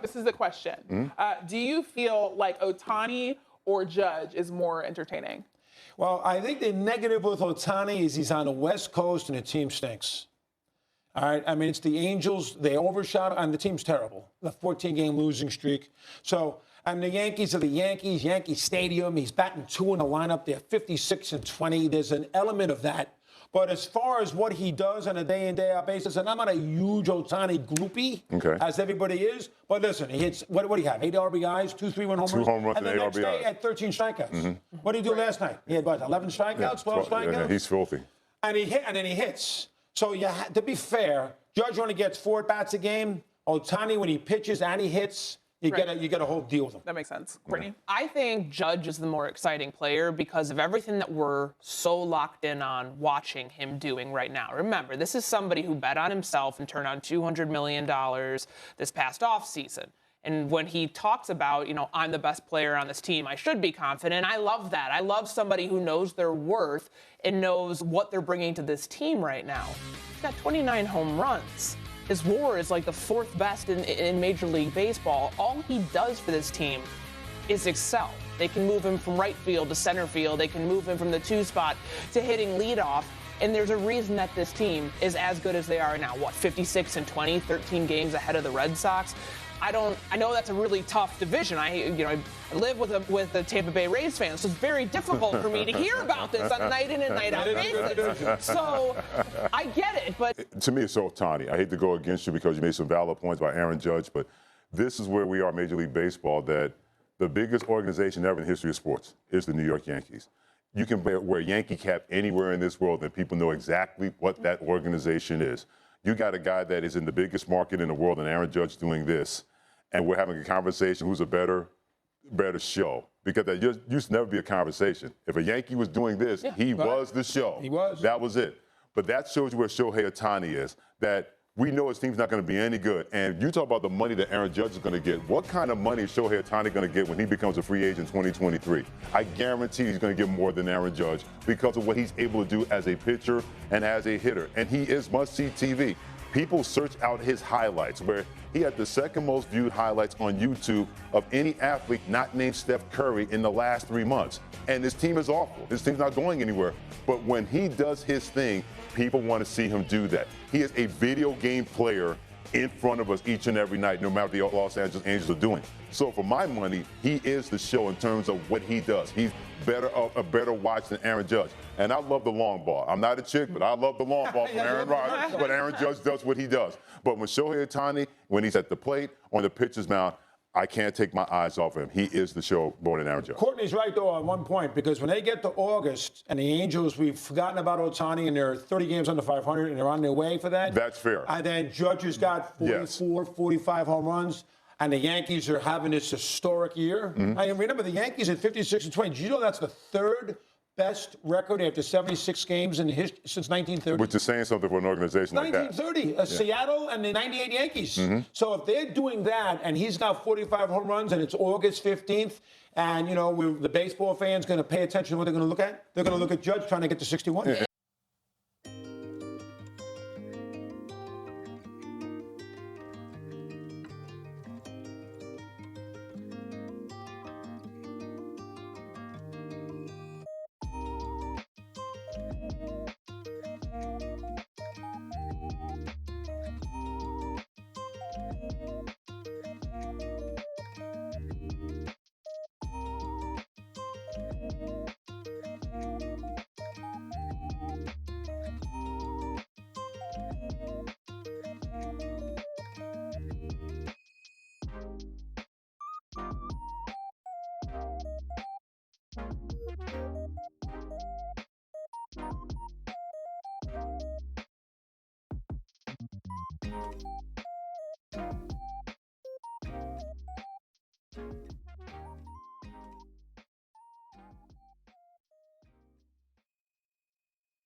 This is the question. Do you feel like Ohtani or Judge is more entertaining? Well, I think the negative with Ohtani is he's on the West Coast and the team stinks. All right. I mean, it's the Angels. They overshot, and the team's terrible. The 14-game losing streak. So, and the Yankees are the Yankees, Yankee Stadium. He's batting 2 in the lineup. They're 56-20. There's an element of that. But as far as what he does on a day-in, day-out basis, and I'm not a huge Ohtani groupie, as everybody is, but listen, he hits, what do you have, 8 RBIs, 2 3-run homers? 2 home runs and and 8 the next RBIs. day he had 13 strikeouts. What did he do last night? He had, what, 11 strikeouts, 12 strikeouts? Yeah, he's filthy. And then he hits. So to be fair, Judge only gets 4 at-bats a game. Ohtani, when he pitches and he hits, you get a whole deal with him. That makes sense. Brittany? I think Judge is the more exciting player because of everything that we're so locked in on watching him doing right now. Remember, this is somebody who bet on himself and turned on $200 million this past offseason. And when he talks about, I'm the best player on this team, I should be confident. I love that. I love somebody who knows their worth and knows what they're bringing to this team right now. He's got 29 home runs. His WAR is like the 4th best in Major League Baseball. All he does for this team is excel. They can move him from right field to center field. They can move him from the 2 spot to hitting leadoff. And there's a reason that this team is as good as they are now. 56-20, 13 games ahead of the Red Sox. I know that's a really tough division. I live with a Tampa Bay Rays fan, so it's very difficult for me to hear about this on a night in and night out basis. So I get it, but to me, it's Ohtani. I hate to go against you because you made some valid points about Aaron Judge, but this is where we are, Major League Baseball, that the biggest organization ever in the history of sports is the New York Yankees. You can wear a Yankee cap anywhere in this world, and people know exactly what that organization is. You got a guy that is in the biggest market in the world, and Aaron Judge doing this. And we're having a conversation who's a better show. Because there used to never be a conversation. If a Yankee was doing this, he was the show. He was. That was it. But that shows you where Shohei Ohtani is, that we know his team's not going to be any good. And you talk about the money that Aaron Judge is going to get. What kind of money is Shohei Ohtani going to get when he becomes a free agent in 2023? I guarantee he's going to get more than Aaron Judge because of what he's able to do as a pitcher and as a hitter. And he is must-see TV. People search out his highlights, where he had the 2nd most viewed highlights on YouTube of any athlete not named Steph Curry in the last 3 months. And this team is awful. This team's not going anywhere. But when he does his thing, people want to see him do that. He is a video game player in front of us each and every night, no matter what the Los Angeles Angels are doing. So for my money, he is the show in terms of what he does. He's a better watch than Aaron Judge. And I love the long ball. I'm not a chick, but I love the long ball from Aaron Rodgers. But Aaron Judge does what he does. But when Shohei Ohtani, when he's at the plate, on the pitcher's mound, I can't take my eyes off him. He is the show more than Aaron Judge. Courtney's right, though, on one point, because when they get to August and the Angels, we've forgotten about Ohtani, and they're 30 games under 500, and they're on their way for that. That's fair. And then Judge has got 44, 45 home runs, and the Yankees are having this historic year. I mean, remember, the Yankees at 56-20. Did you know that's the 3rd best record after 76 games in history since 1930? Which is saying something for an organization like that. 1930, Seattle and the 98 Yankees. So if they're doing that, and he's got 45 home runs, and it's August 15th, and, the baseball fans going to pay attention to what they're going to look at, they're going to look at Judge trying to get to 61. Yeah.